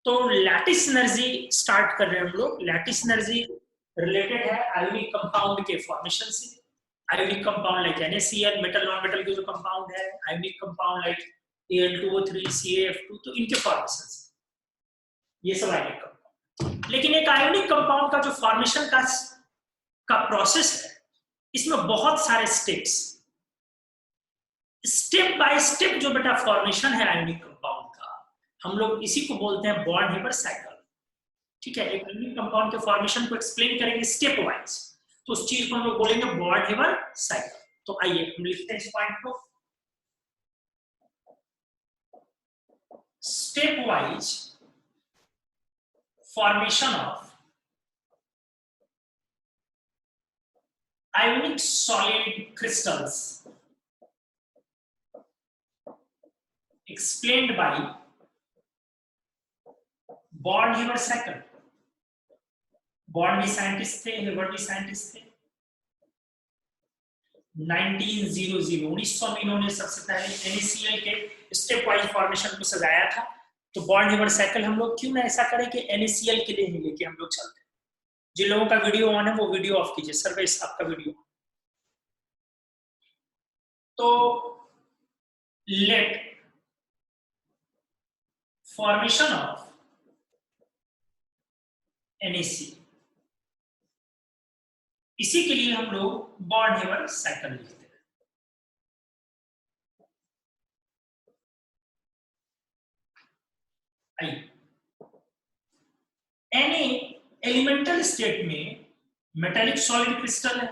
तो lattice energy start कर रहे हैं हम लोग। लैटिस एनर्जी रिलेटेड है आयोनिक कंपाउंड के फॉर्मेशन से। Ionic compound like NaCl, metal non metal के जो कंपाउंड है, ionic compound like Al2O3, CaF2, तो इनके फॉर्मेशन से, ये सब आयोनिक कंपाउंड। लेकिन एक आयोनिक कंपाउंड का जो फॉर्मेशन का प्रोसेस है, इसमें बहुत सारे स्टेप्स, स्टेप बाय स्टेप जो बेटा फॉर्मेशन है आयोनिक कंपाउंड का, हम लोग इसी को बोलते हैं बॉर्न-हेबर साइकिल। ठीक है, एक आयोनिक कंपाउंड के फॉर्मेशन को एक्सप्लेन करेंगे स्टेप वाइज, तो उस चीज को हम लोग बोलेंगे बॉर्न-हेबर साइकिल। तो आइए हम लिखते हैं इस पॉइंट को, step wise formation of ionic solid crystals explained by Born-Haber cycle। Born भी साइंटिस्ट थे, हेबर भी साइंटिस्ट थे। 1900 में इन्होंने सबसे पहले NaCl के स्टेप वाइज फॉर्मेशन को सजाया था। तो बॉर्न-हेबर साइकिल हम लोग क्यों ना ऐसा करें कि NaCl के लिए ही लेके हम लोग चलते हैं। जिन लोगों का वीडियो ऑन है वो वीडियो ऑफ कीजिए, सर्वेश आपका वीडियो। तो लेट फॉर्मेशन ऑफ NaCl, इसी के लिए हम लोग बॉर्न-हेबर साइकिल लिखते हैं। आइए, Na एलिमेंटल स्टेट में मेटेलिक सॉलिड क्रिस्टल है।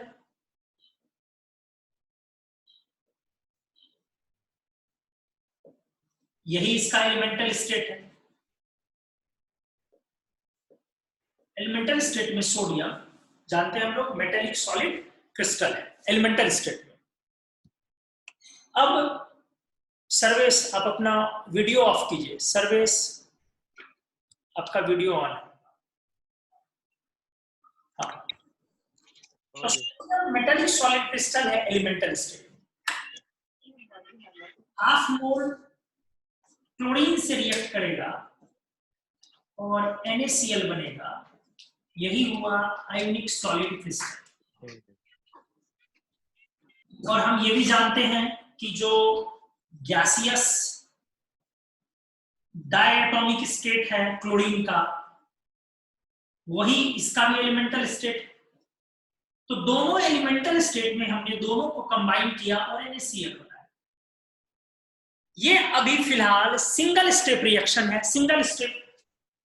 यही इसका एलिमेंटल स्टेट है। एलिमेंटल स्टेट में सोडियम, जानते हैं हम लोग, मेटेलिक सॉलिड क्रिस्टल है एलिमेंटल स्टेट में। अब सर्वेश आप अपना वीडियो ऑफ कीजिए। सर्वेश आपका वीडियो ऑन है। हाँ, तो मेटेलिक सॉलिड क्रिस्टल है एलिमेंटल स्टेट में। हाफ मोल क्लोरीन से रिएक्ट करेगा और NaCl बनेगा। यही हुआ आयोनिक सॉलिड क्रिस्टल। और हम ये भी जानते हैं कि जो गैसियस डायटोमिक स्टेट है क्लोरीन का, वही इसका भी एलिमेंटल स्टेट। तो दोनों एलिमेंटल स्टेट में हमने दोनों को कंबाइन किया और NaCl बनाया। ये अभी फिलहाल सिंगल स्टेप रिएक्शन है, सिंगल स्टेप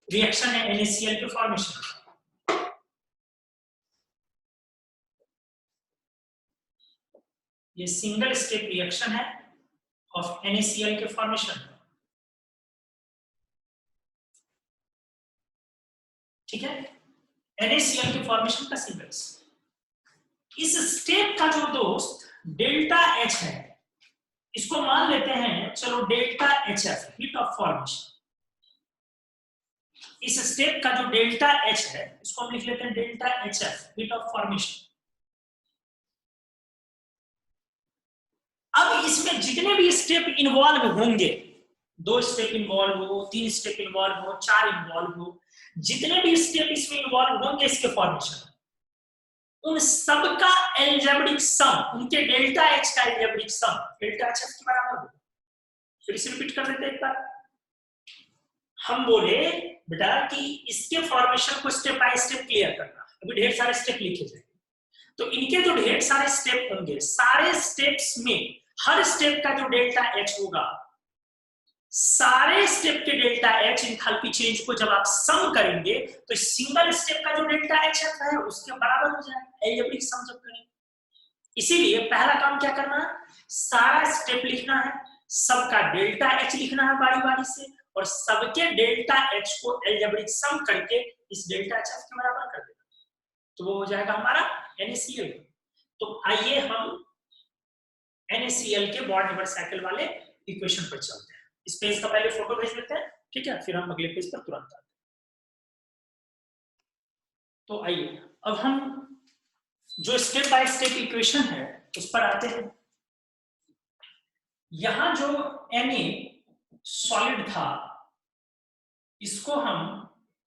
रिएक्शन है NaCl के फॉर्मेशन। ये सिंगल स्टेप रिएक्शन है ऑफ NaCl के फॉर्मेशन। ठीक है, NaCl के फॉर्मेशन का सिंगल स्टेप। इस स्टेप का जो दोस्त डेल्टा H है, इसको मान लेते हैं चलो delta HF, heat of formation. इस स्टेप का जो डेल्टा H है, इसको हम लिख लेते हैं delta HF, heat of formation. अब इसमें जितने भी स्टेप इन्वॉल्व होंगे, 2 स्टेप इन्वॉल्व हो, 3 स्टेप इन्वॉल्व हो, 4 इन्वॉल्व हो, जितने भी स्टेप इसमें इन्वॉल्व होंगे इसके फॉर्मेशन, उन सबका एल्जेब्रिक सम, उनके डेल्टा H का एल्जेब्रिक सम डेल्टा HF के बराबर होगा। फिर इसे रिपीट कर देते हैं एक बार। हम बोले बेटा कि इसके फॉर्मेशन को स्टेप बाय स्टेप क्लियर करना। अभी ढेर सारे स्टेप लिखे जाएंगे, तो इनके जो ढेर सारे स्टेप होंगे, सारे स्टेप्स में हर स्टेप का जो डेल्टा H होगा, सारे स्टेप के डेल्टा H एंथैल्पी चेंज को जब आप सम करेंगे तो सिंगल स्टेप का जो डेल्टा H है उसके बराबर हो जाएगा एल्जेब्रिक सम जब करेंगे। इसीलिए पहला काम क्या करना है, सारा स्टेप लिखना है, सबका डेल्टा H लिखना है बारी बारी से, और सबके डेल्टा H को एल्जेब्रिक सम करके इस डेल्टा HF के बराबर कर देना, तो वो हो जाएगा हमारा NaCl। तो आइए हम NaCl के बॉर्न-हेबर साइकिल वाले इक्वेशन पर चलते हैं। इस पेज का पहले फोटो भेज देते हैं, ठीक है, फिर हम अगले पेज पर तुरंत आते हैं। तो आइए अब हम जो स्टेप बाय स्टेप इक्वेशन है उस पर आते हैं। यहां जो Na सॉलिड था, इसको हम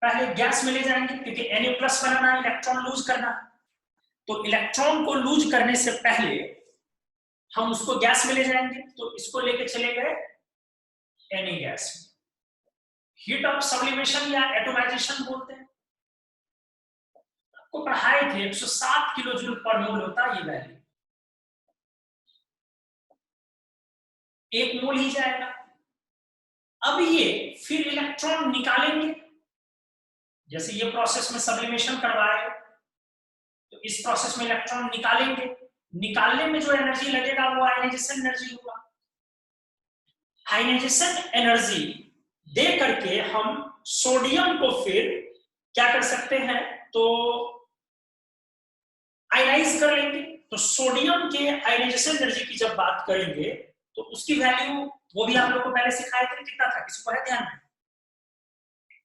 पहले गैस में ले जाएंगे, क्योंकि Na+ बनाना है, इलेक्ट्रॉन लूज करना है। तो इलेक्ट्रॉन को लूज करने से पहले हम उसको गैस में ले जाएंगे। तो इसको लेके चले गए Na गैस में। हीट ऑफ सब्लिमेशन या एटोमाइजेशन बोलते हैं। आपको पढ़ाए थे 107 किलो जूल पर मोल होता है ये वैल्यू, 1 मोल ही जाएगा। अब ये फिर इलेक्ट्रॉन निकालेंगे, जैसे ये प्रोसेस में सब्लिमेशन करवाए तो इस प्रोसेस में इलेक्ट्रॉन निकालेंगे। निकालने में जो एनर्जी लगेगा वो आयनाइजेशन एनर्जी होगा। आयनाइजेशन एनर्जी दे करके हम सोडियम को फिर क्या कर सकते हैं, तो आयनाइज कर लेंगे। तो सोडियम के आयनाइजेशन एनर्जी की जब बात करेंगे तो उसकी वैल्यू वो भी आप लोगों को पहले सिखाए थे, कितना था, किसी को है ध्यान में?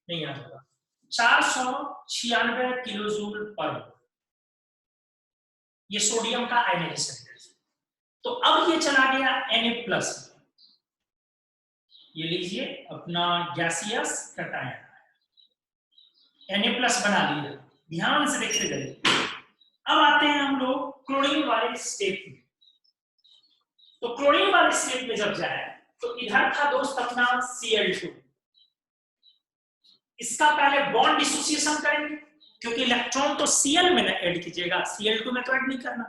नहीं याद होगा। 496 किलो जूल पर मोल, ये सोडियम का आयनाइजेशन एनर्जी। तो अब ये चला गया Na+, ये लीजिए अपना गैसियस कटायन Na+ बना लिया। ध्यान से देखते जाइए। अब आते हैं हम लोग क्लोरीन वाले स्टेप में। तो क्लोरीन वाले स्टेप में जब जाए तो इधर था दोस्त अपना Cl2। इसका पहले बॉन्ड डिसोसिएशन करेंगे, क्योंकि इलेक्ट्रॉन तो Cl में ऐड कीजिएगा, Cl2 में तो ऐड नहीं करना।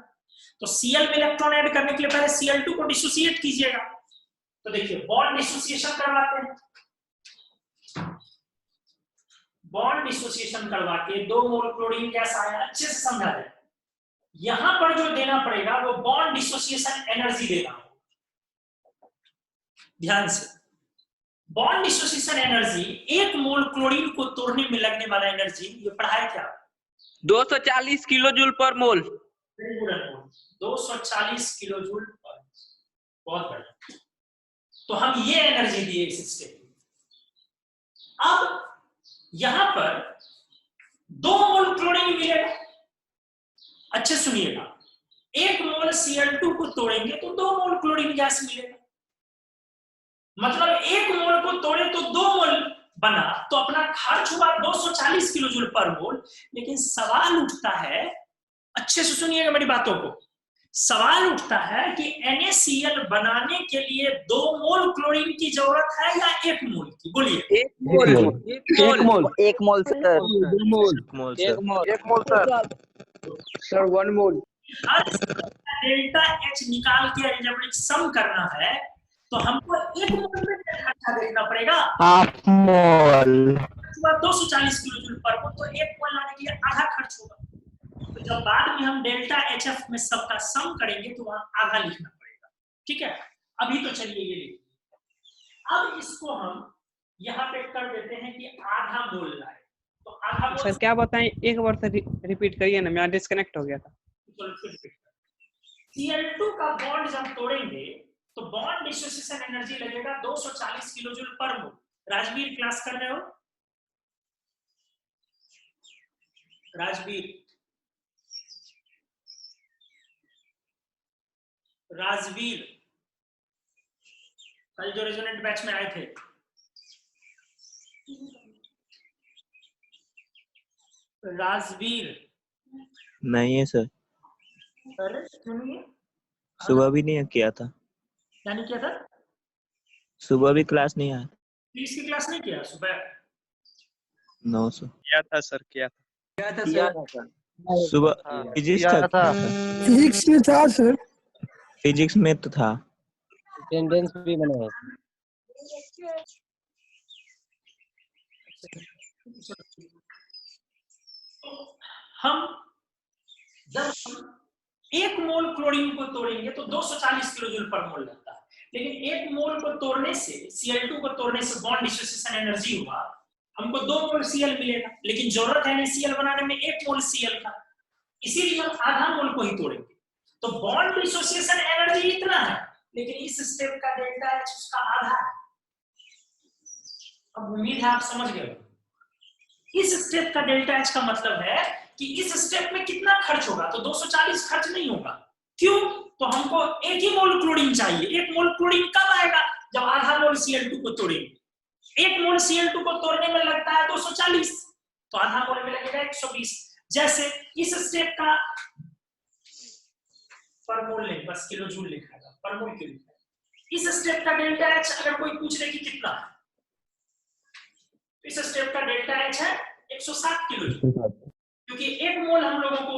तो Cl में इलेक्ट्रॉन ऐड करने के लिए पहले Cl2 को डिसोसिएट कीजिएगा। तो देखिए बॉन्ड डिसोसिएशन करवाते हैं। बॉन्ड डिसोसिएशन करवा के 2 मोल क्लोरीन गैस आया। अच्छे से समझा जाए, यहां पर जो देना पड़ेगा वो बॉन्ड डिसोसिएशन एनर्जी देना होगा। ध्यान से, बॉन्ड डिसोसिएशन एनर्जी 1 मोल क्लोरीन को तोड़ने में लगने वाला एनर्जी, ये पढ़ाया क्या? 240 किलो जूल पर मोल। 240 किलो जूल पर। बहुत बढ़िया। तो हम ये एनर्जी दिए इस स्टेप में। अब यहां पर 2 मोल क्लोरीन मिलेगा। अच्छे सुनिएगा, 1 मोल Cl2 को तोड़ेंगे तो 2 मोल क्लोरीन गैस मिलेगा। मतलब 1 मोल को तोड़े तो 2 मोल बना, तो अपना खर्च हुआ 240 किलो जूल पर मोल। लेकिन सवाल उठता है, अच्छे से सुनिएगा मेरी बातों को, सवाल उठता है कि NaCl बनाने के लिए 2 मोल क्लोरीन की जरूरत है या 1 मोल की? बोलिए। 1 मोल। 1 मोल। 1 मोल सर। 2 मोल। 1 मोल सर 1 मोल। डेल्टा H निकाल के एल्जेब्रिक सम करना है तो हमको 1 मोल में खर्चा देखना पड़ेगा। हाफ मोल 240 किलो जूल पर मोल, तो 1 मोल लाने के लिए आधा खर्च होगा। तो जब बाद में हम डेल्टा HF में सबका सम करेंगे तो वहां आधा लिखना पड़ेगा। ठीक है, अभी तो चलिए ये लिखिए। अब इसको हम यहाँ पे कर देते हैं कि आधा मोल लाए। तो आधा मोल सर क्या बताएं, एक बार से रिपीट करिए ना, मेरा डिस्कनेक्ट हो गया था। Cl2 का बॉन्ड जब तोड़ेंगे तो बॉन्ड डिसोसिएशन एनर्जी लगेगा 240 किलो जूल पर मोल। राजवीर क्लास कर रहे हो? राजवीर, राजवीर कल जो रेजोनेंट बैच में आए थे, राजवीर नहीं है सर, अरे क्यों नहीं है? सुबह भी नहीं किया था। क्या नहीं किया था? सुबह भी क्लास नहीं आया। प्लीज की क्लास नहीं किया सुबह? 900 किया था सर, किया था। सुबह फिजिक्स था। फिजिक्स में था सर। फिजिक्स में तो था। अटेंडेंस भी बना है। हम जब 1 मोल क्लोरीन को तोड़ेंगे तो 240 किलो जूल पर मोल लगता है। लेकिन 1 मोल को तोड़ने से, Cl2 को तोड़ने से बॉन्ड डिसोसिएशन एनर्जी हुआ, हमको 2 मोल Cl मिलेगा। लेकिन जरूरत है NaCl बनाने में 1 मोल Cl का, इसीलिए हम आधा मोल को ही तोड़ेंगे। तो बॉन्ड डिसोसिएशन एनर्जी इतना है, लेकिन इस स्टेप का डेल्टा H उसका आधा है। अब उम्मीद है आप समझ गए। इस स्टेप का डेल्टा H का मतलब है कि इस स्टेप में कितना खर्च होगा, तो 240 खर्च नहीं होगा। क्यों? तो हमको 1 ही मोल क्लोरीन चाहिए। 1 मोल क्लोरीन कब आएगा? जब आधा मोल Cl2 को तोड़ेंगे। 1 मोल Cl2 को तोड़ने में लगता है 240, तो आधा मोल में लगेगा 120। जैसे इस स्टेप का पर मोल नहीं, बस किलो जूल लिखा है, पर मोल क्यों लिखा है? इस स्टेप का डेल्टा एच अगर कोई पूछ रहे कि कितना है, तो इस स्टेप का डेल्टा एच है 160 किलो जूल, क्योंकि 1 मोल हम लोगों को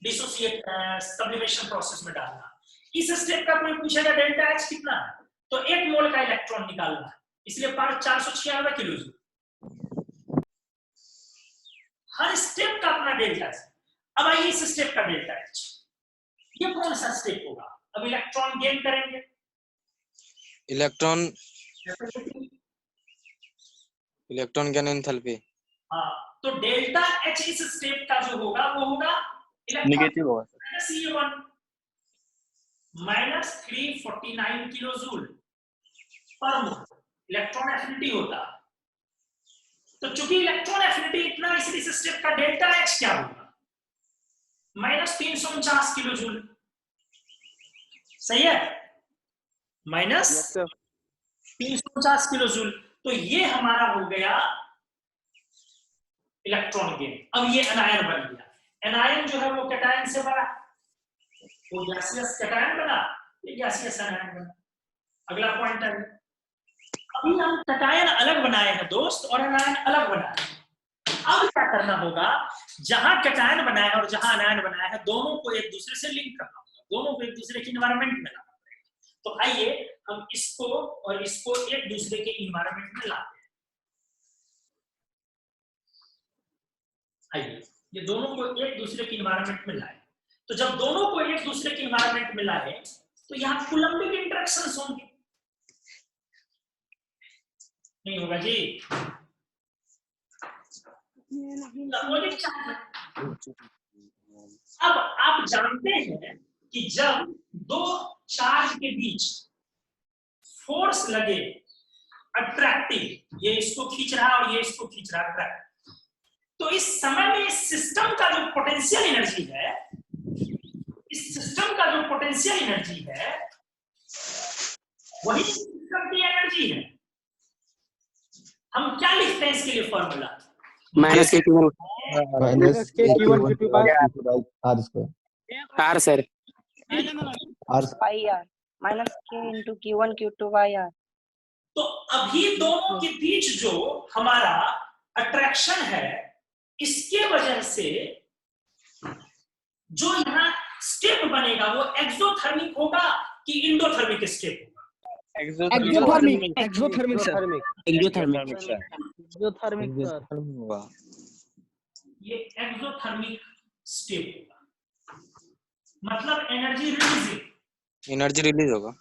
डिसोसिएट सब्लिमेशन प्रोसेस में डालना। इस स्टेप का कोई पूछेगा डेल्टा एच कितना है, तो 1 मोल का इलेक्ट्रॉन निकालना है, इसलिए 496 किलो जूल। हर स्टेप का अपना डेल्टा एच। अब आइए इस स्टेप का डेल्टा एच, ये कौन सा स्टेप होगा? अब इलेक्ट्रॉन गेन करेंगे, इलेक्ट्रॉन गेन एंथैल्पी। हाँ, तो डेल्टा एच इस स्टेप का जो होगा वो होगा नेगेटिव होगा -E1 -349 किलो जूल पर मोल इलेक्ट्रॉन एफिनिटी होता है। तो चूंकि इलेक्ट्रॉन एफिनिटी इतना, इसलिए इस स्टेप का डेल्टा एच क्या होगा? -349 किलो जूल। सही है, -349 किलो जूल। तो ये हमारा हो गया इलेक्ट्रॉन गेन। अब ये एनायन बन गया। एनायन जो है वो कैटायन से बना, वो गैसियस कैटायन बना, ये गैसियस एनायन बना। अगला पॉइंट है, अभी हम कैटायन अलग बनाए हैं दोस्त और एनायन अलग बनाए हैं। अब क्या करना होगा, जहां कैटायन बनाया है और जहां एनायन बनाया है, दोनों को एक दूसरे से लिंक करना होगा, दोनों को एक दूसरे के एनवायरनमेंट में लाना पड़ेगा। तो आइए हम इसको और इसको एक दूसरे के एनवायरनमेंट में लाते हैं। आइए ये दोनों को एक दूसरे के एनवायरनमेंट में लाए। तो जब दोनों को एक दूसरे के एनवायरनमेंट में लाए, तो यहाँ कूलम्बिक इंटरेक्शंस होंगे। नहीं होगा जी, अब आप जानते हैं कि जब दो चार्ज के बीच फोर्स लगे अट्रैक्टिव, ये इसको खींच रहा है और ये इसको खींच रहा है, तो इस समय में इस सिस्टम का जो पोटेंशियल एनर्जी है, इस सिस्टम का जो पोटेंशियल एनर्जी है वही सिस्टम की एनर्जी है। हम क्या लिखते हैं इसके लिए फॉर्मूला? माइनस के Q1 R square R sir R pi r minus k into q1 q2 by r। तो अभी दोनों के बीच जो हमारा अट्रैक्शन है, इसके वजह से जो यहाँ स्टेप बनेगा वो एक्सोथर्मिक होगा कि इंडोथर्मिक स्टेप होगा? एक्सोथर्मिक होगा। ये एक्सोथर्मिक स्टेप होगा, मतलब एनर्जी रिलीज होगा।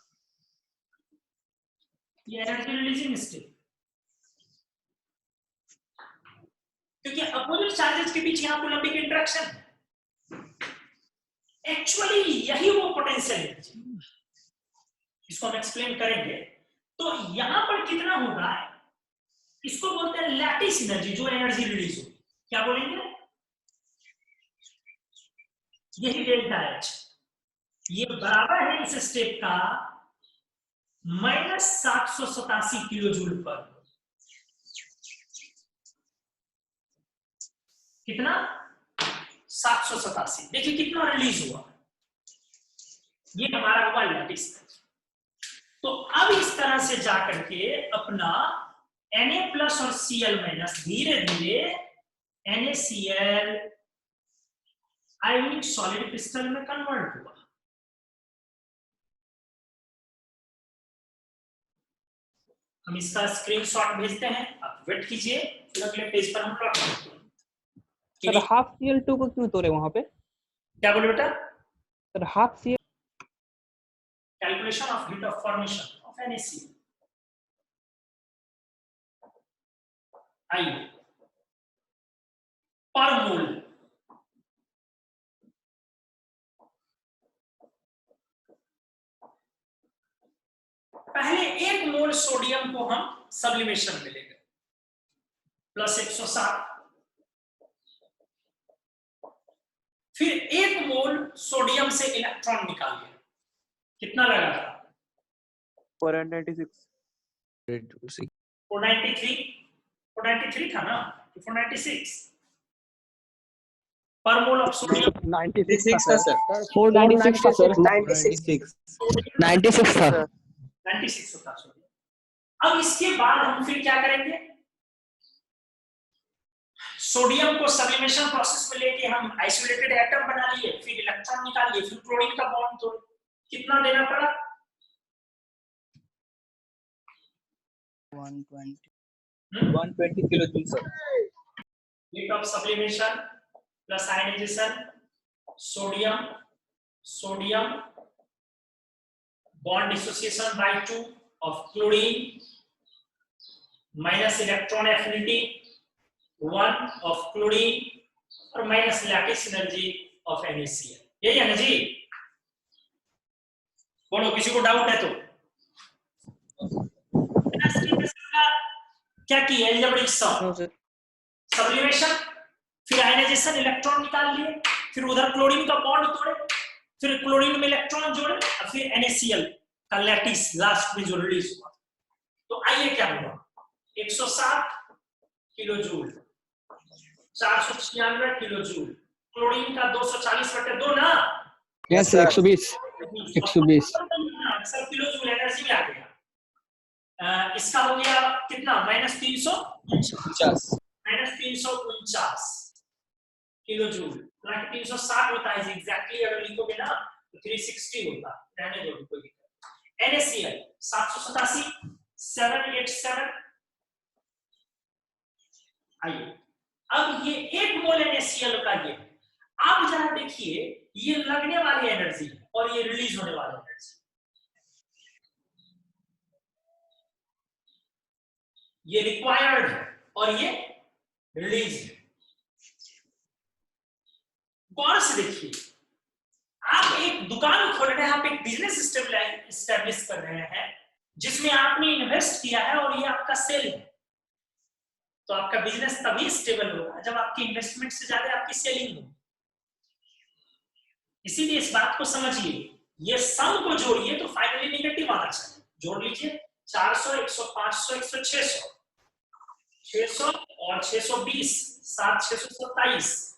ये एनर्जी रिलीजिंग स्टेप, क्योंकि अपोजिट चार्जेस के बीच यहाँ कूलम्बिक इंटरेक्शन है। एक्चुअली यही वो पोटेंशियल एनर्जी, इसको हम एक्सप्लेन करेंगे। तो यहां पर कितना होगा, इसको बोलते हैं लैटिस एनर्जी, जो एनर्जी रिलीज होगी। क्या बोलेंगे? यही डेल्टा एच, ये बराबर है इस स्टेप का -787 किलो जूल पर। कितना? 787। देखिए कितना रिलीज हुआ, ये हमारा हुआ लैटिस। तो अब इस तरह से जाकर के अपना Na+ और Cl- धीरे धीरे NaCl आयोनिक सॉलिड क्रिस्टल में कन्वर्ट हुआ। हम इसका स्क्रीनशॉट भेजते हैं, आप वेट कीजिए, फिर अगले पेज पर हम प्लॉट करते हैं। सर हाफ Cl2 को क्यों तोड़े वहां पे? क्या बोले बेटा? Sir half Cl calculation of heat of formation of NaCl। आइए पर मोल पहले 1 मोल सोडियम को हम सब्लिमेशन में ले गए, +107। फिर 1 मोल सोडियम से इलेक्ट्रॉन निकाल लिया, कितना लगा था? 496 493 था ना, 496 पर मोल ऑफ सोडियम। 96 था सर। 496 था सर। 96 था। 96 होता सोडियम। अब इसके बाद हम फिर क्या करेंगे, सोडियम को सब्लिमेशन प्रोसेस में लेके हम आइसोलेटेड एटम बना लिए, फिर इलेक्ट्रॉन निकाल लिए, फिर क्लोरीन का बॉन्ड तोड़े। कितना देना पड़ा? 120 kilo joule sir. Rate of sublimation plus ionization, sodium bond dissociation by 2 of chlorine minus electron affinity 1 of chlorine और minus lattice energy of NaCl। यही है ना जी? बोलो, किसी को डाउट है तो? क्या की एल्जेब्रिक सम, सब्लिमेशन, फिर आयनाइजेशन, इलेक्ट्रॉन निकाल लिए, फिर उधर क्लोरीन का बॉन्ड तोड़े, फिर क्लोरीन में इलेक्ट्रॉन जोड़े, और फिर NaCl का लैटिस लास्ट में जो रिलीज हुआ। तो आइए क्या हुआ, 107 kilo joule, 496 kilo joule, chlorine का 240/2 ना, यस 120 सब किलो जूल एनर्जी में आ गया। इसका हो गया कितना, -349 किलो जूल, 360 होता है एग्जैक्टली, अगर लिखोगे ना तो 360 होता, रहने दो कोई दिक्कत। NaCl 787 787। आइए अब ये 1 मोल NaCl का ये, अब जरा देखिए ये लगने वाली एनर्जी और ये रिलीज होने वाली एनर्जी, ये रिक्वायर्ड है और ये रिलीज है। गौर से देखिए, आप एक दुकान खोल रहे हैं, आप एक बिजनेस एस्टेब्लिश कर रहे हैं जिसमें आपने इन्वेस्ट किया है और ये आपका सेल है, तो आपका बिजनेस तभी स्टेबल होगा जब आपकी इन्वेस्टमेंट से ज्यादा आपकी सेलिंग हो। इसीलिए इस बात को समझिए, ये सम को जोड़िए तो फाइनली नेगेटिव आना चाहिए। जोड़ लीजिए 400 100 500 100 600 600 और 620 7 627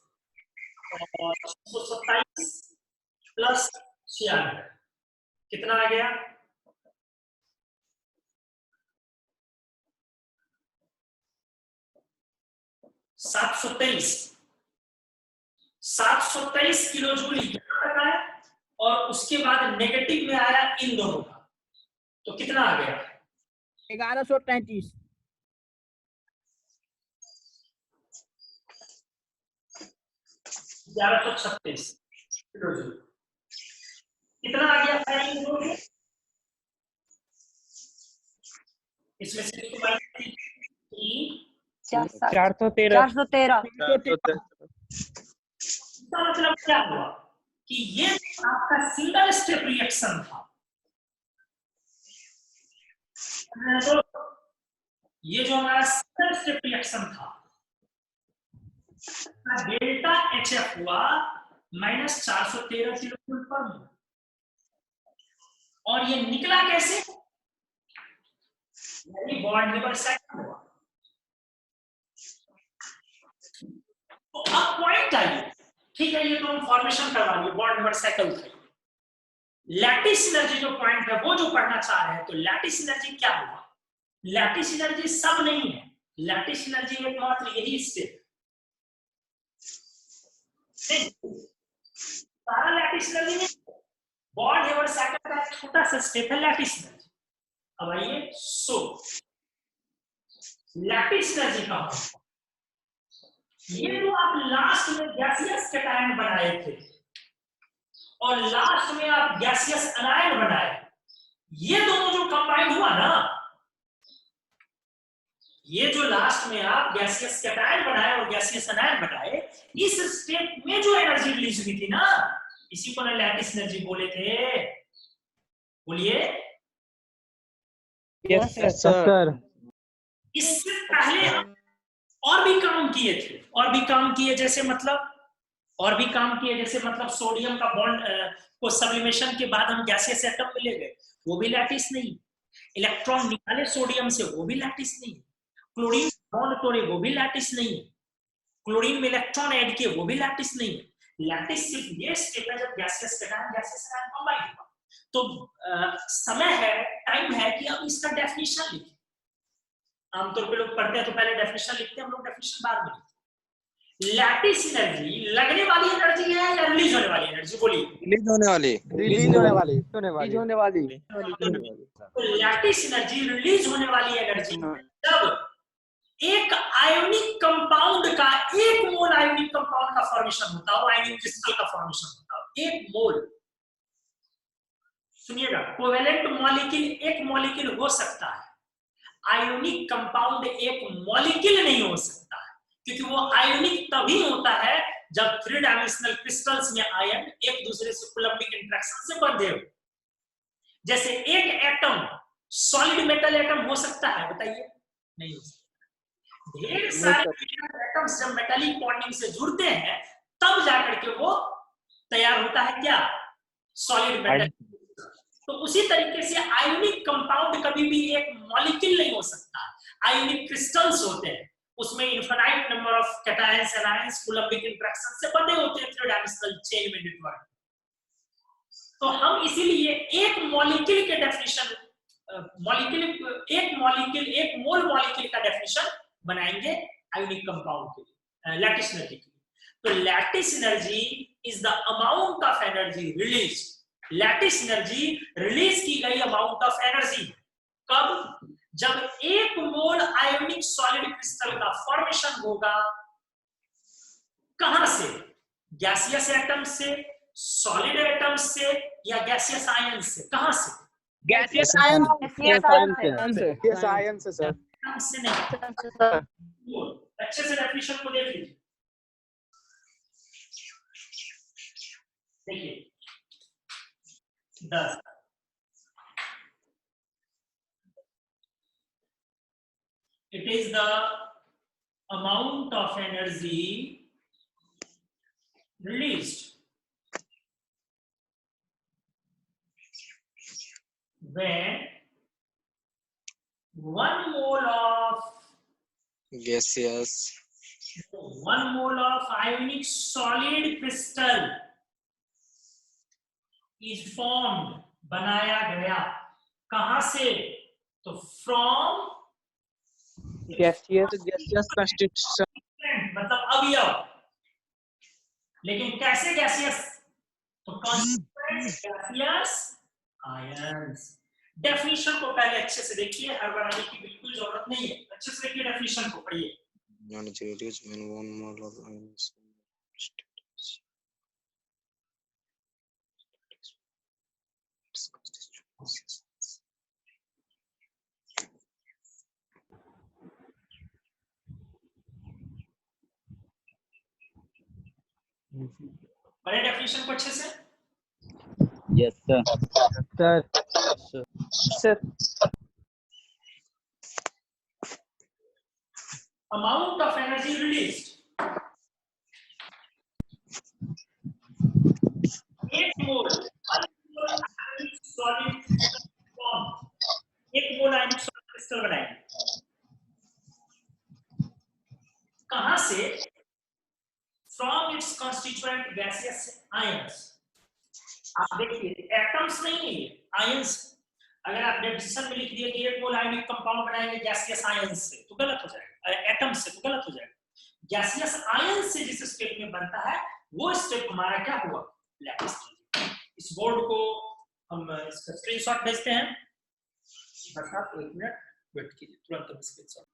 और 627 प्लस 96 कितना आ गया, $723 किलो जूल यहाँ तक आया, और उसके बाद नेगेटिव में आया इन दोनों का, तो कितना आ गया 1133 1136 किलो जूल। कितना आ गया फाइनल जोड़, इसमें से 413 इसका मतलब क्या हुआ कि ये आपका सिंगल स्टेप रिएक्शन था, ये जो हमारा सिंगल स्टेप रिएक्शन था, डेल्टा HF हुआ -413 किलो जूल पर मोल, और ये निकला कैसे, यानी बॉन्ड नंबर सेकंड हुआ। तो अब पॉइंट आइए, ठीक है, ये तो हम फॉर्मेशन करवा लिए, बॉन्ड नंबर सेकंड था। लैटिस एनर्जी जो पॉइंट है वो जो पढ़ना चाह रहे हैं, तो लैटिस एनर्जी क्या हुआ, लैटिस एनर्जी सब नहीं है, लैटिस एनर्जी एकमात्र यही स्टेप, सारा लैटिस एनर्जी नहीं, बॉन्ड नंबर सेकंड का एक छोटा सा स्टेप है लैटिस एनर्जी। अब आइए, लैटिस एनर्जी का ये जो आप लास्ट में गैसियस कैटायन बनाए थे और लास्ट में आप गैसियस अनायन बनाए, ये दोनों जो कंबाइन हुआ ना, ये जो लास्ट में आप गैसियस कैटायन बनाए और गैसियस अनायन बनाए, इस स्टेट में जो एनर्जी रिलीज हुई थी ना, इसी को ना लैटिस एनर्जी बोले थे। बोलिए यस सर। इससे पहले और भी काम किए थे, और भी काम किए जैसे मतलब सोडियम का बॉन्ड को सब्लिमेशन के बाद हम गैसियस एटम में ले गए, वो भी लैटिस नहीं, इलेक्ट्रॉन निकाले सोडियम से, वो भी लैटिस नहीं है। क्लोरीन बॉन्ड तोड़े, वो भी लैटिस नहीं है। क्लोरीन में इलेक्ट्रॉन ऐड किए, वो भी लैटिस नहीं है। लैटिस सिर्फ ये स्टेप है जब gaseous cation gaseous ion combine होगा। तो समय है, टाइम है कि अब इसका डेफिनेशन लिखें। आमतौर पे लोग पढ़ते हैं तो पहले डेफिनेशन लिखते हैं, हम लोग डेफिनेशन बाद में लिखते हैं। लैटिस एनर्जी लगने वाली एनर्जी है या रिलीज होने वाली एनर्जी? बोलिए। रिलीज होने वाली। रिलीज होने वाली, होने वाली। तो लैटिस एनर्जी रिलीज होने वाली एनर्जी जब एक आयोनिक कंपाउंड का, एक मोल आयोनिक कंपाउंड का फॉर्मेशन होता हो, आयोनिक क्रिस्टल का फॉर्मेशन होता हो, एक मोल। सुनिएगा, कोवेलेंट मॉलिक्यूल एक मॉलिक्यूल हो सकता है, आयोनिक कंपाउंड एक मॉलिक्यूल नहीं हो सकता है, क्योंकि वो आयोनिक तभी होता है जब 3 डायमेंशनल क्रिस्टल्स में आयन एक दूसरे से कूलम्बिक इंटरेक्शन से बंधे हो। जैसे एक एटम सॉलिड मेटल एटम हो सकता है? बताइए, नहीं हो सकता। ढेर सारे एटम्स जब मेटालिक बॉन्डिंग से जुड़ते हैं तब जाकर के वो तैयार होता है क्या? Solid metal. तो उसी तरीके से आयोनिक कंपाउंड कभी भी एक मॉलिक्यूल नहीं हो सकता। आयोनिक क्रिस्टल्स होते हैं, उसमें infinite number of cations and ions Coulombic interaction से बंधे होते हैं 3 डायमेंशनल चेन में नेटवर्क। तो हम इसीलिए एक मॉलिक्यूल के डेफिनेशन, एक मोल मॉलिक्यूल का डेफिनेशन बनाएंगे आयोनिक कंपाउंड के लिए, लैटिस एनर्जी के लिए। तो lattice energy is the amount of energy release. Lattice energy release की गई अमाउंट ऑफ एनर्जी कब? जब एक मोल आयोनिक सॉलिड क्रिस्टल का फॉर्मेशन होगा। कहां से? गैसियस एटम से, सॉलिड एटम से, या गैसियस आयन से? कहां से? गैसियस आयन से। यस आयन से सर। आयन से नहीं। अच्छे से डेफिनेशन को देख लीजिए। देखिए 10 it is the amount of energy released when 1 mole of gaseous 1 mole of ionic solid crystal is formed, बनाया गया। कहां से? तो from गैसियस कंस्टिट्यूशन, मतलब अवयव। लेकिन कैसे गैसियस? तो गैसियस आयंस। डेफिनेशन को पहले अच्छे से देखिए, हर बनाने की बिल्कुल जरूरत नहीं है। अच्छे से देखिए, डेफिनेशन को पढ़िए। पढ़े डेफिनेशन को अच्छे से। Yes sir. Amount of energy released, एक मोल सॉलिड क्रिस्टल बनाएंगे। कहां से? From its constituent gaseous ions। आप देखिए, एटम्स नहीं है ये, आयंस। अगर आप डेफिनेशन में लिख दिए कि एक मोल आयनिक कंपाउंड बनाएंगे गैसियस आयंस से, तो गलत हो जाएगा। एटम से तो गलत हो जाएगा। गैसियस आयंस से जिस स्टेप में बनता है वो स्टेप हमारा क्या हुआ? Lattice energy. इस बोर्ड को हम इसका स्क्रीनशॉट भेजते हैं। बस आप 1 मिनट वेट कीजिए, तुरंत हम स्क्रीनशॉट।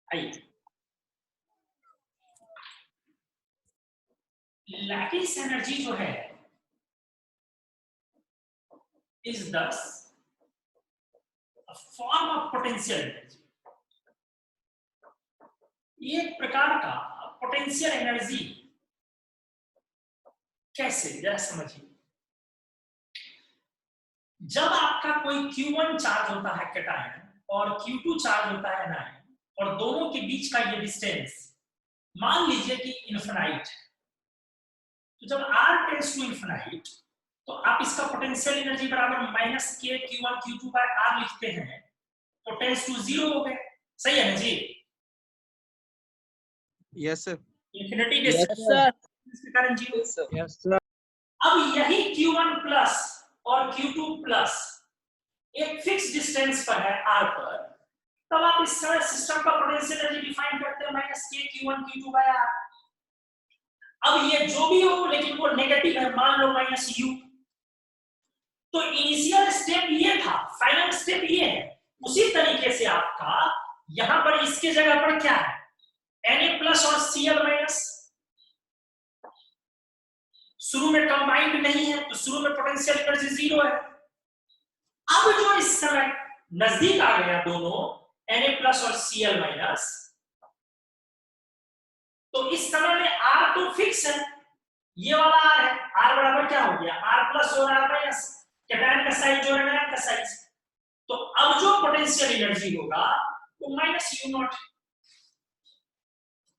आइए, लैटिस एनर्जी जो है is thus a form of potential energy। एक प्रकार का पोटेंशियल एनर्जी। कैसे? जरा समझिए। जब आपका कोई Q1 चार्ज होता है कैटायन और Q2 चार्ज होता है एनायन, और दोनों के बीच का ये डिस्टेंस मान लीजिए कि इनफिनाइट है, तो जब R टेंड्स टू इनफिनाइट तो आप इसका पोटेंशियल एनर्जी बराबर माइनस के Q1 Q2 बाय R लिखते हैं तो टेंस टू 0 हो गए। सही है ना जी? Yes sir. Infinity Yes, sir. इसके कारण 0। Yes, sir. अब यही Q1 प्लस और Q2 प्लस एक फिक्स डिस्टेंस पर है R पर, तब आप इस समय सिस्टम का पोटेंशियल एनर्जी डिफाइन करते हैं माइनस के Q1 Q2 बाय R। अब ये जो भी हो लेकिन वो नेगेटिव है, मान लो माइनस U। तो इनिशियल स्टेप ये था, फाइनल स्टेप ये है। उसी तरीके से आपका यहां पर इसके जगह पर क्या है, Na प्लस और Cl माइनस। शुरू में कंबाइंड नहीं है तो शुरू में पोटेंशियल एनर्जी 0 है। अब जो इस समय नजदीक आ गया दोनों Na प्लस और Cl माइनस, तो इस समय में R तो फिक्स है, ये वाला R है। R बराबर क्या हो गया, R प्लस और R माइनस, कैटायन का साइज और एनायन का साइज। तो अब जो पोटेंशियल एनर्जी होगा वो माइनस U नॉट।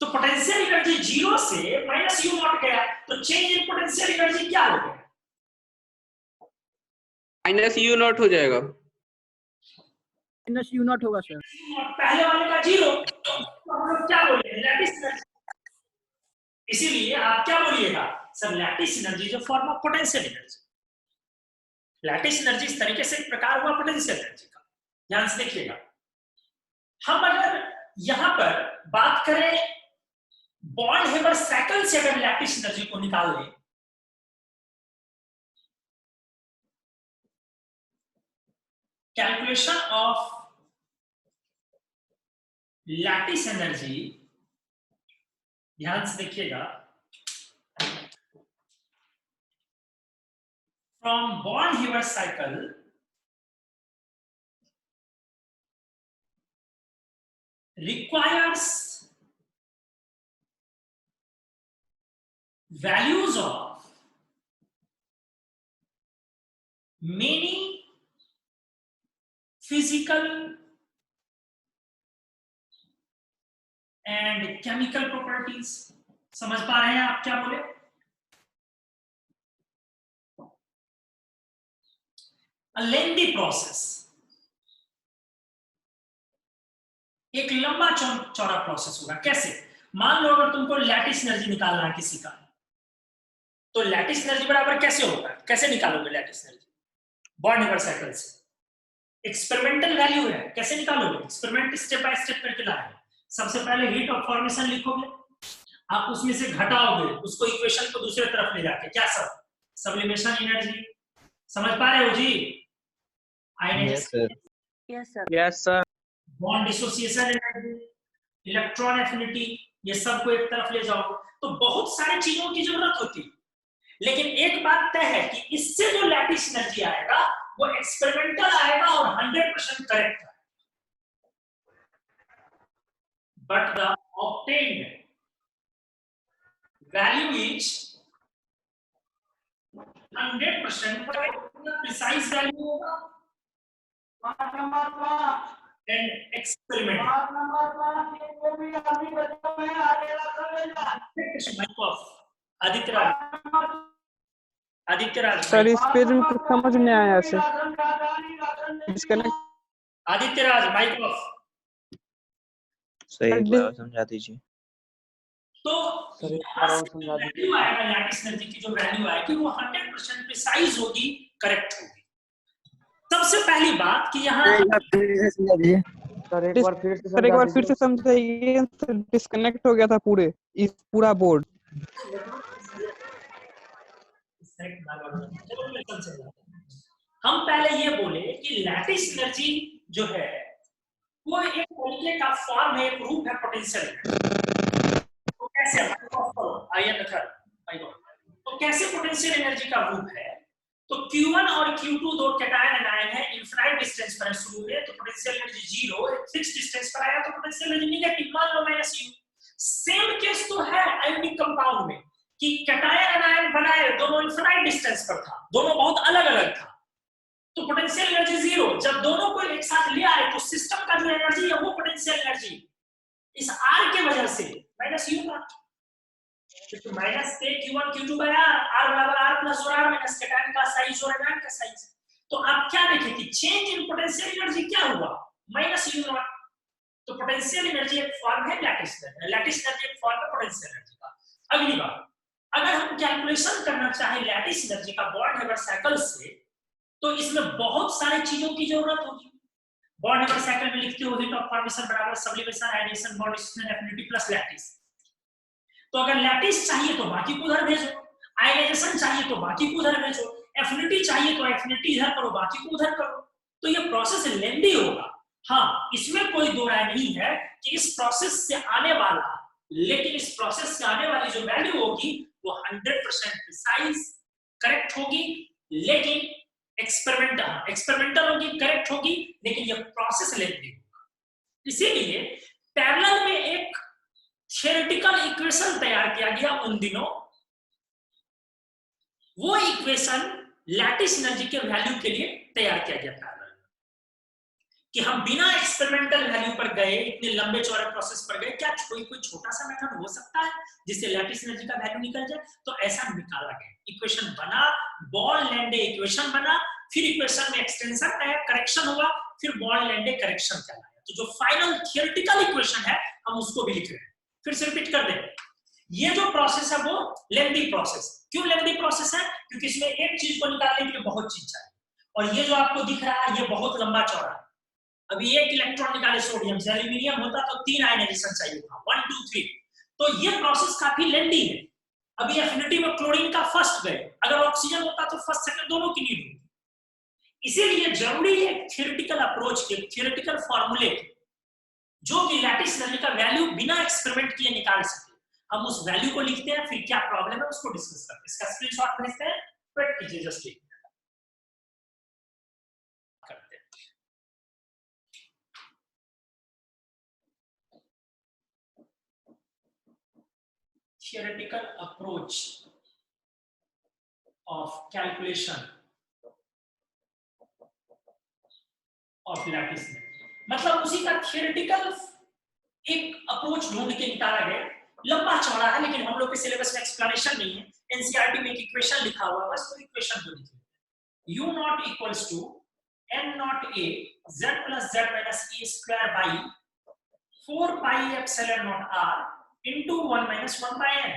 तो पोटेंशियल एनर्जी 0 से माइनस U नॉट गया, तो चेंज इन पोटेंशियल एनर्जी क्या हो गया, माइनस U नॉट हो जाएगा। माइनस U नॉट होगा सर। पहले वाले का 0, तो हम लोग क्या बोलेंगे, लैटिस एनर्जी। इसीलिए आप क्या बोलिएगा सर, लैटिस एनर्जी जो form of potential energy. Lattice energy इस तरीके से एक प्रकार हुआ पोटेंशियल एनर्जी का। ध्यान से देखिएगा, हम अगर यहां पर बात करें बॉर्न-हेबर साइकिल से अगर लैटिस एनर्जी को निकाल लें, कैलकुलेशन ऑफ लैटिस एनर्जी, ध्यान से देखिएगा, from born-Haber cycle requires values of many physical and chemical properties। समझ पा रहे हैं आप क्या बोले? A lengthy process, एक लंबा चौड़ा प्रोसेस होगा। कैसे? मान लो अगर तुमको लैटिस एनर्जी निकालना है किसी का, तो लैटिस एनर्जी बराबर कैसे होगा, कैसे निकालोगे लैटिस एनर्जी? बॉर्न-हेबर साइकिल से। एक्सपेरिमेंटल वैल्यू है, कैसे निकालोगे? एक्सपेरिमेंट स्टेप बाय स्टेप करके लाए। सबसे पहले हीट ऑफ फॉर्मेशन लिखोगे, आप उसमें से घटाओगे उसको, इक्वेशन को दूसरे तरफ ले जाके, क्या सब सब्लिमेशन एनर्जी। समझ पा रहे हो जी? Yes sir. Yes sir. Yes sir. Bond dissociation energy, electron affinity, ये सब को एक तरफ ले जाओ। तो बहुत सारी चीजों की जरूरत होती है, लेकिन एक बात तय है कि इससे जो लैटिस एनर्जी आएगा वो एक्सपेरिमेंटल आएगा और 100% करेक्ट है। But the obtained value is 100% precise value होगा and experiment। Aditya Raj sir इस पेज में कुछ समझ नहीं आया sir, disconnect. Aditya Raj mike off. सही एक बार समझा दीजिए। तो वैल्यू आएगा लैटिस एनर्जी की, जो वैल्यू आएगी वो 100% प्रिसाइज होगी, करेक्ट होगी। सबसे पहली बात कि यहाँ सर एक बार फिर से समझाइए, डिस्कनेक्ट हो गया था पूरा बोर्ड। हम पहले ये बोले कि लैटिस एनर्जी जो है वो एक तरीके का फॉर्म है, एक रूप है पोटेंशियल एनर्जी। तो कैसे, तो कैसे पोटेंशियल एनर्जी का रूप है? तो Q1 और Q2 दो कैटायन एनायन है, इनफिनाइट डिस्टेंस पर है शुरू में, तो पोटेंशियल एनर्जी 0, एक फिक्स डिस्टेंस पर आया तो पोटेंशियल एनर्जी नेगेटिव, मान लो माइनस U। सेम केस तो है आयोनिक कंपाउंड में कि कैटायन एनायन बनाए, दोनों इनफिनाइट डिस्टेंस पर था, दोनों बहुत अलग-अलग था, तो पोटेंशियल एनर्जी 0। जब दोनों को एक साथ ले आए तो सिस्टम का जो एनर्जी है वो पोटेंशियल एनर्जी इस R के वजह से माइनस U नॉट। तो माइनस के Q1 Q2 बाय R बराबर R प्लस और R माइनस कैटायन का साइज और एनायन का साइज। तो आप क्या देखें कि चेंज इन पोटेंशियल एनर्जी क्या हुआ, माइनस U0। तो पोटेंशियल एनर्जी एक फॉर्म है लैटिस एनर्जी एक फॉर्म है पोटेंशियल एनर्जी का। अगली बात, अगर हम कैलकुलेशन करना चाहे लैटिस एनर्जी का बॉन्ड हैबर साइकिल से, तो इसमें बहुत सारी चीजों की जरूरत होगी। बॉन्ड हैबर साइकिल में लिखते हो हीट ऑफ फॉर्मेशन बराबर sublimation ionisation bond strength affinity plus lattice. तो अगर लैटिस चाहिए तो बाकी को उधर भेजो, आयनाइजेशन चाहिए तो बाकी को उधर भेजो, एफिनिटी चाहिए तो एफिनिटी इधर करो, बाकी को उधर करो। तो ये प्रोसेस लेंदी होगा। हाँ, इसमें कोई दो राय नहीं है कि इस प्रोसेस से आने वाला, लेकिन इस प्रोसेस से आने वाली जो वैल्यू होगी वो 100% प्रिसाइज करेक्ट होगी, लेकिन एक्सपेरिमेंटल होगी, करेक्ट होगी, लेकिन ये प्रोसेस लेंदी होगा। इसीलिए पैरेलल में एक थ्योरेटिकल इक्वेशन तैयार किया गया उन दिनों। वो इक्वेशन लैटिस एनर्जी के वैल्यू के लिए तैयार किया गया पैरेलल, कि हम बिना एक्सपेरिमेंटल वैल्यू पर गए, इतने लंबे चौड़े प्रोसेस पर गए, क्या कोई छोटा सा मेथड हो सकता है जिससे लैटिस एनर्जी का वैल्यू निकल जाए? तो ऐसा निकाला गया, इक्वेशन बना, बॉर्न-लैंडे इक्वेशन बना, फिर इक्वेशन में एक्सटेंशन आया, करेक्शन हुआ, फिर बॉर्न-लैंडे करेक्शन कहलाया। तो जो फाइनल थियोरेटिकल इक्वेशन है हम उसको भी लिख रहे हैं। फिर से रिपीट कर दें, ये जो प्रोसेस है वो लेंदी प्रोसेस। क्यों लेंदी प्रोसेस है? क्योंकि इसमें एक चीज को निकालने के लिए बहुत चीज चाहिए, और ये जो आपको दिख रहा है ये बहुत लंबा चौड़ा है। अभी एक इलेक्ट्रॉन निकाले सोडियम से, एल्यूमिनियम होता तो 3 आयनाइजेशन चाहिए था, 1 2 3। तो ये प्रोसेस काफी लेंदी है। अभी एफिनिटी में क्लोरीन का फर्स्ट गए, अगर ऑक्सीजन होता तो फर्स्ट सेकंड दोनों की नीड होती। इसीलिए जरूरी है थियोरेटिकल अप्रोच के, थियोरेटिकल फार्मूले जो कि लैटिस एनर्जी का वैल्यू बिना एक्सपेरिमेंट किए निकाल सके। हम उस वैल्यू को लिखते हैं, फिर क्या प्रॉब्लम है उसको डिस्कस करते हैं। इसका स्क्रीनशॉट भेजते हैं, प्रिंट कीजिए, जस्ट लिख करते हैं। Theoretical approach of calculation of lattice energy, मतलब उसी का थियोरेटिकल एक अप्रोच ढूंढ के निकाला गया। लंबा चौड़ा है, लेकिन हम लोग के सिलेबस में एक्सप्लेनेशन नहीं है। एनसीईआरटी में एक इक्वेशन लिखा हुआ है, बस तो इक्वेशन को लिखिए। u nought equals to n nought a z plus z minus a square by 4 pi epsilon nought r into 1 minus 1 by n।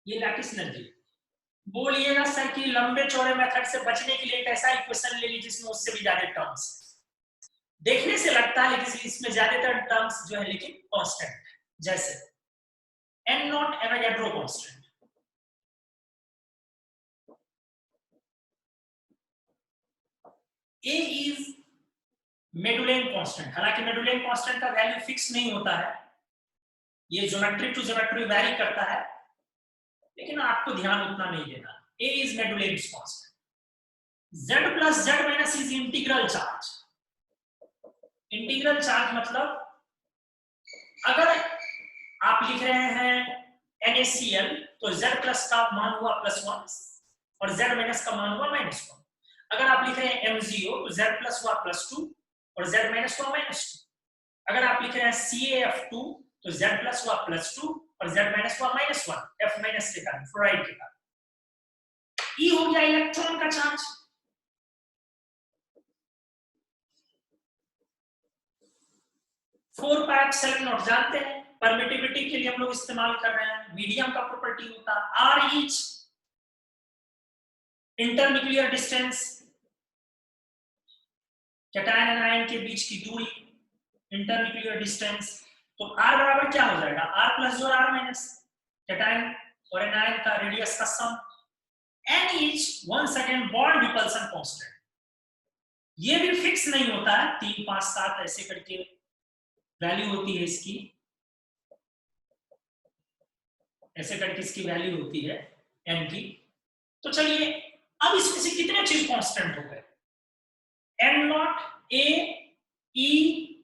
ये लैटिस एनर्जी। बोलिएगा सर कि लंबे चौड़े मेथड से बचने के लिए एक ऐसा इक्वेशन ले लीजिए जिसमें उससे भी ज्यादा टर्म्स है। देखने से लगता है लेकिन इसमें ज्यादातर टर्म्स जो है लेकिन कांस्टेंट है, जैसे n naught Avogadro constant, a is Madelung constant. हालांकि मेडुलेन कांस्टेंट का वैल्यू फिक्स नहीं होता है, ये ज्योमेट्री टू ज्योमेट्री वैरी करता है, लेकिन आपको ध्यान उतना नहीं देना। a is Madelung constant. z plus z minus is integral charge. Integral charge मतलब अगर आप लिख रहे हैं NaCl तो z प्लस का मान हुआ +1 और z माइनस का मान हुआ -1। अगर आप लिख रहे हैं MgO तो z प्लस हुआ +2 और z माइनस हुआ -2। अगर आप लिख रहे हैं CaF2 तो z प्लस हुआ +2 और z माइनस हुआ -1, F माइनस के कारण, फ्लोराइड के कारण। E हो गया इलेक्ट्रॉन का charge. Four pi epsilon not जानते हैं, परमिटिविटी के लिए हम लोग इस्तेमाल कर रहे हैं। मीडियम का प्रॉपर्टी होता है R each internuclear distance, cation और आयन के बीच की दूरी, इंटरन्यूक्लियर डिस्टेंस। तो R बराबर क्या हो जाएगा? R प्लस और R माइनस, कैटायन और एनायन का रेडियस का सम। N each 1 second bond repulsion constant. ये भी फिक्स नहीं होता है, 3 5 7 ऐसे करके वैल्यू होती है इसकी, ऐसे करके इसकी वैल्यू होती है n की। तो चलिए अब इसमें से कितने चीज कांस्टेंट हो गए? n nought, a, e,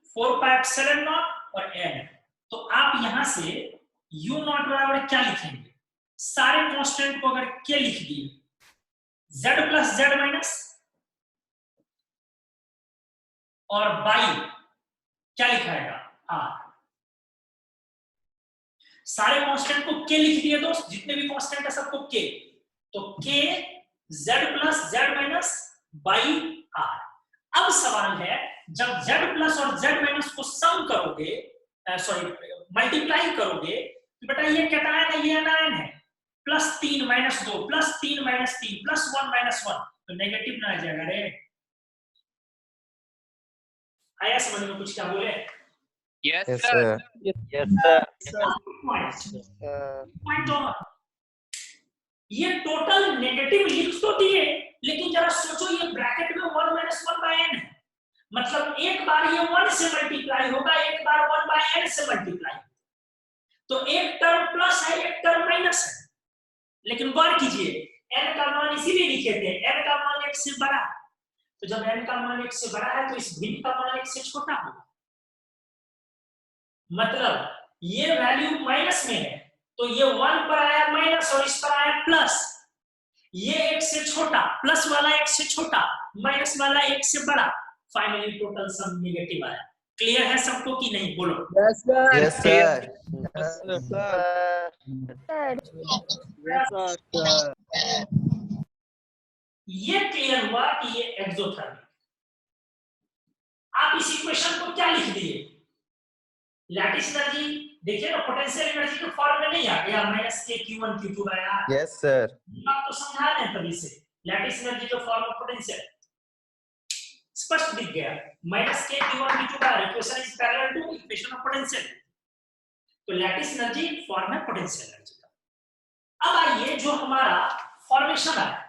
4 pi epsilon not और n। तो आप यहां से u नॉट बराबर क्या लिखेंगे? सारे कांस्टेंट को अगर क्या लिख दिए, z प्लस z माइनस और बाई क्या लिखाएगा? r। सारे कांस्टेंट को k लिख दिए दोस्त, जितने भी कांस्टेंट है सबको k, तो k z plus z minus by r। अब सवाल है जब z प्लस और z माइनस को सम करोगे, सॉरी मल्टीप्लाई करोगे, तो बेटा ये कैटायन है ये एनायन है, +3 - 2 +3 - 3 +1 - 1, तो नेगेटिव ना आ जाएगा रे। आया समझ में कुछ क्या बोले? Yes yes sir. Sir. Point और ये टोटल नेगेटिव लिख तो दिए, लेकिन जरा सोचो ये ब्रैकेट में 1 - 1/n है, मतलब एक बार ये 1 से मल्टीप्लाई होगा, एक बार 1/n से मल्टीप्लाई, तो एक टर्म प्लस है एक टर्म माइनस है। लेकिन गौर कीजिए n का मान इसीलिए लिखे थे, n का मान 1 से बड़ा है, तो जब n का मान 1 से बड़ा है तो इस भिन्न का मान 1 से छोटा होगा, मतलब ये वैल्यू माइनस में है तो ये 1 पर आया माइनस और इस पर आया प्लस, ये 1 से छोटा, प्लस वाला 1 से छोटा, माइनस वाला 1 से बड़ा, फाइनली टोटल सम नेगेटिव आया। क्लियर है सबको कि नहीं? बोलो। Yes sir yes sir. Yes sir ये क्लियर हुआ कि ये एक्सोथर्मिक। आप इस इक्वेशन को क्या लिख दिए? लैटिस एनर्जी देखिए ना, पोटेंशियल एनर्जी के फॉर्म में नहीं आ गया -k q1 q2 आया। Yes sir. आप तो समझा रहे हैं तभी से, लैटिस एनर्जी के फॉर्म में पोटेंशियल स्पष्ट दिख गया, -k q1 q2 का equation is parallel to equation of potential, तो लैटिस एनर्जी फॉर्म है पोटेंशियल एनर्जी का। अब आइए जो हमारा फॉर्मेशन आया,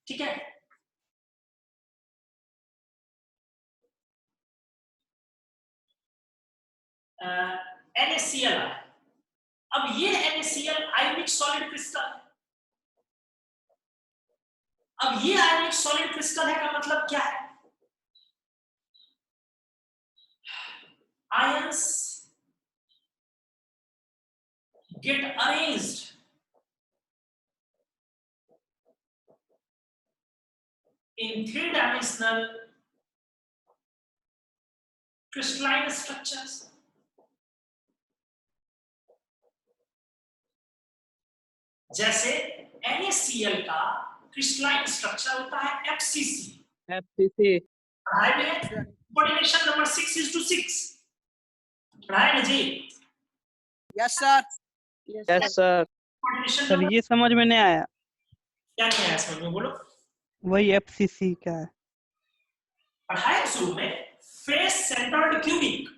ठीक है, NaCl। अब ये NaCl आयनिक सॉलिड क्रिस्टल, अब ये आयनिक सॉलिड क्रिस्टल है का मतलब क्या है? Ions get arranged in three-dimensional crystalline structures. जैसे NaCl का क्रिस्टलाइन स्ट्रक्चर होता है FCC। FCC पढ़ाई में कोऑर्डिनेशन नंबर 6:6 पढ़ाई ना जी? Yes sir yes sir. Coordination sir number ये समझ में नहीं आया, क्या नहीं आया समझ में? बोलो। वही FCC क्या है? पढ़ाई शुरू में फेस सेंटर्ड क्यूबिक,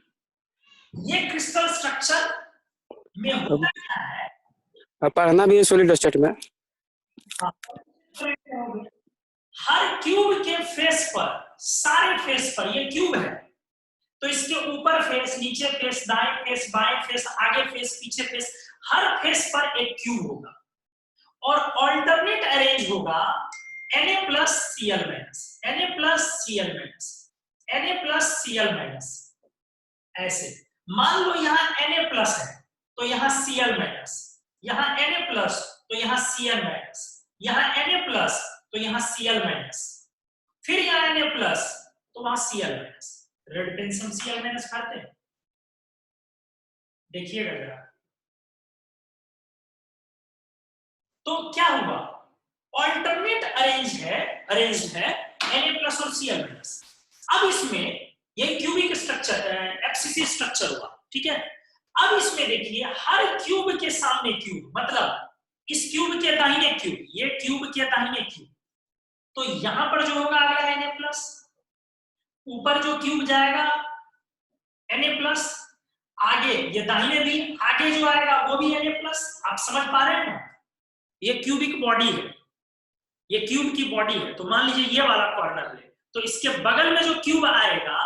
ये क्रिस्टल स्ट्रक्चर में होता क्या है? पढ़ना भी है सॉलिड स्टेट में। हर क्यूब के फेस पर, सारे फेस पर, ये क्यूब है तो इसके ऊपर फेस, नीचे फेस, दाएं फेस, बाएं फेस, आगे फेस, पीछे फेस, हर फेस पर एक क्यूब होगा और ऑल्टरनेट अरेंज होगा Na+Cl-, Na+Cl-, ऐसे। मान लो यहाँ Na+ है तो यहाँ Cl-, यहाँ Na+, तो यहाँ Cl-, यहाँ Na+, तो यहाँ Cl-, फिर यहाँ Na+, तो वहां Cl-। रेड पेन से हम Cl- खाते हैं, देखिएगा जरा। तो क्या हुआ? ऑल्टरनेट अरेंज्ड है Na+ और Cl-। अब इसमें ये क्यूबिक स्ट्रक्चर FCC स्ट्रक्चर हुआ, ठीक है। अब इसमें देखिए हर क्यूब के सामने क्यूब, मतलब इस क्यूब के दाहिने क्यूब, ये क्यूब के दाहिने क्यूब, तो यहां पर जो होगा अगला Na+, ऊपर जो क्यूब जाएगा Na+, आगे ये दाहिने भी आगे जो आएगा वो भी Na+। आप समझ पा रहे हैं ना? ये क्यूबिक बॉडी है, ये क्यूब की बॉडी है, तो मान लीजिए ये वाला कॉर्नर ले, तो इसके बगल में जो क्यूब आएगा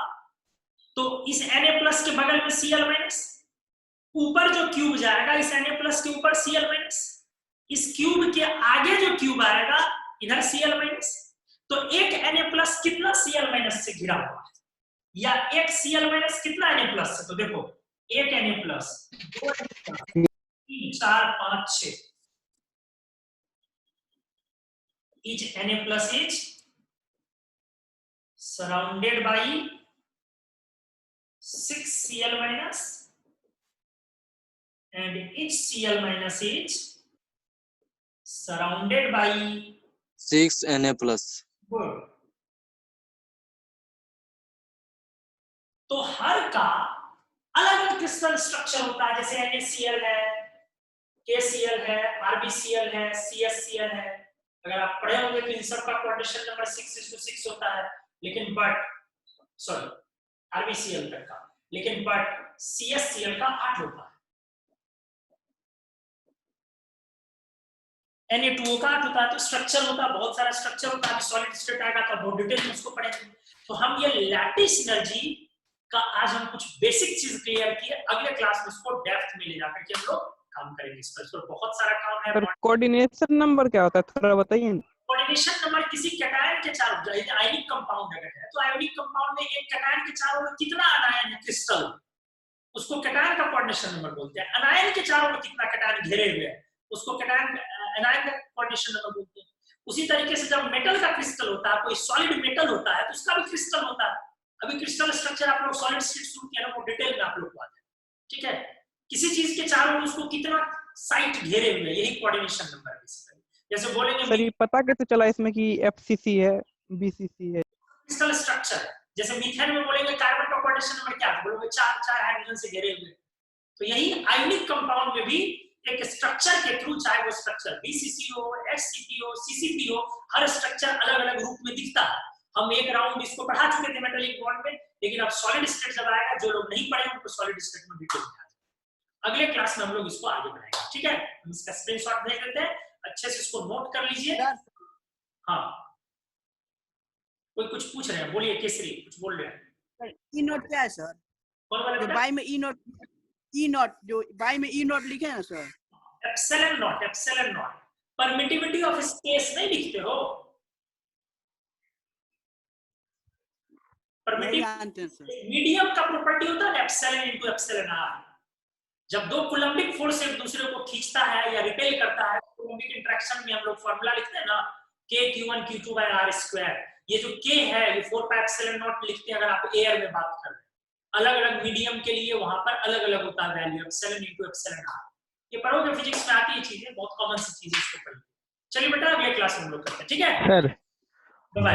तो इस Na+ के बगल में Cl-, ऊपर जो क्यूब जाएगा इस Na+ के ऊपर Cl-, इस क्यूब के आगे जो क्यूब आएगा इधर Cl-, तो एक Na+ कितना Cl- से घिरा हुआ है, या एक Cl- कितना Na+ से? तो देखो एक Na+, 2 3 4 5 6, each Na+ is surrounded by 6 Cl- and each Cl minus is surrounded by 6 Na plus. good. तो हर का अलग अलग क्रिस्टल स्ट्रक्चर होता है, जैसे NaCl है, KCl है, RbCl है, CsCl है। अगर आप पढ़े होंगे तो इन सब का कोऑर्डिनेशन नंबर 6:6 होता है, लेकिन RbCl तक का, लेकिन CsCl का 8 होता है। Na2O का 8 होता है। तो स्ट्रक्चर होता है, बहुत सारा स्ट्रक्चर होता है। सॉलिड स्टेट आएगा तो बहुत डिटेल में उसको पढ़ेंगे। तो हम ये लैटिस एनर्जी का आज हम कुछ बेसिक चीज क्लियर किए, अगले क्लास में उसको डेप्थ में ले जाकर के हम लोग काम करेंगे। इस पर बहुत सारा काम है। सर कोऑर्डिनेशन नंबर क्या होता है, थोड़ा बताइए। कोऑर्डिनेशन नंबर किसी कैटायन के चारों, आयनिक कंपाउंड अगर है तो आयनिक कंपाउंड में एक कैटायन के चारों में कितना अनायन है क्रिस्टल, उसको कैटायन का कोऑर्डिनेशन नंबर बोलते हैं। अनायन के चारों में कितना कैटायन घेरे हुए है, उसको कैटायन अनायन का कोऑर्डिनेशन नंबर बोलते हैं। उसी तरीके से जब मेटल का क्रिस्टल होता है, कोई सॉलिड मेटल होता है तो उसका भी क्रिस्टल होता है। अभी क्रिस्टल स्ट्रक्चर आप लोग सॉलिड स्टेट शुरू किया ना, वो डिटेल में आप लोग को आ जाए। ठीक है, किसी चीज के चारों में उसको कितना साइट घेरे हुए, यही कोऑर्डिनेशन नंबर है बेसिकली। जैसे बोलेंगे सर ये पता कैसे चला इसमें कि FCC है, BCC है? क्रिस्टल स्ट्रक्चर, जैसे मीथेन में बोलेंगे कार्बन का कोऑर्डिनेशन नंबर क्या है, बोलोगे 4 हाइड्रोजन से घेरे हुए। तो यही आयनिक कंपाउंड में भी एक स्ट्रक्चर के थ्रू, चाहे वो स्ट्रक्चर BCC हो, HCP हो, CCP हो, हर स्ट्रक्चर अलग अलग रूप में दिखता है। हम एक राउंड इसको पढ़ा चुके थे मेटालिक बॉन्ड में, लेकिन अब सॉलिड स्टेट जब आएगा, जो लोग नहीं पढ़े उनको सॉलिड स्टेट में डिटेल में आ जाएगा। अगले क्लास में हम लोग इसको आगे बढ़ाएंगे। ठीक है, हम इसका स्क्रीनशॉट भेज देते हैं, अच्छे से इसको नोट कर लीजिए। हाँ, कोई कुछ पूछ रहे हैं, बोलिए। केसरी कुछ बोल रहे हैं। ई नोट क्या है सर? कौन वाला जो बेटा? बाई में ई नोट जो बाई में ई नोट लिखे हैं ना sir, epsilon not permittivity of space नहीं लिखते हो? मीडियम का प्रॉपर्टी होता है एप्सिलॉन इनटू एप्सिलॉन r। जब दो कूलम्बिक फोर्स एक दूसरे को खींचता है या रिपेल करता है, कूलम्बिक इंटरेक्शन में हम लोग फार्मूला लिखते हैं ना, K(Q1Q2)/r²। ये जो K है ये 4πε0 लिखते हैं अगर आप एयर में बात कर रहे हैं। अलग अलग मीडियम के लिए वहां पर अलग अलग होता है value, epsilon into epsilon r। ये पढ़ोगे, फिजिक्स में आती है चीजें, बहुत कॉमन सी चीजें, इसको पढ़िए। चलिए बेटा, अगले क्लास में हम लोग करते हैं। ठीक है sir bye.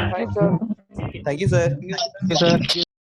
Thank you sir.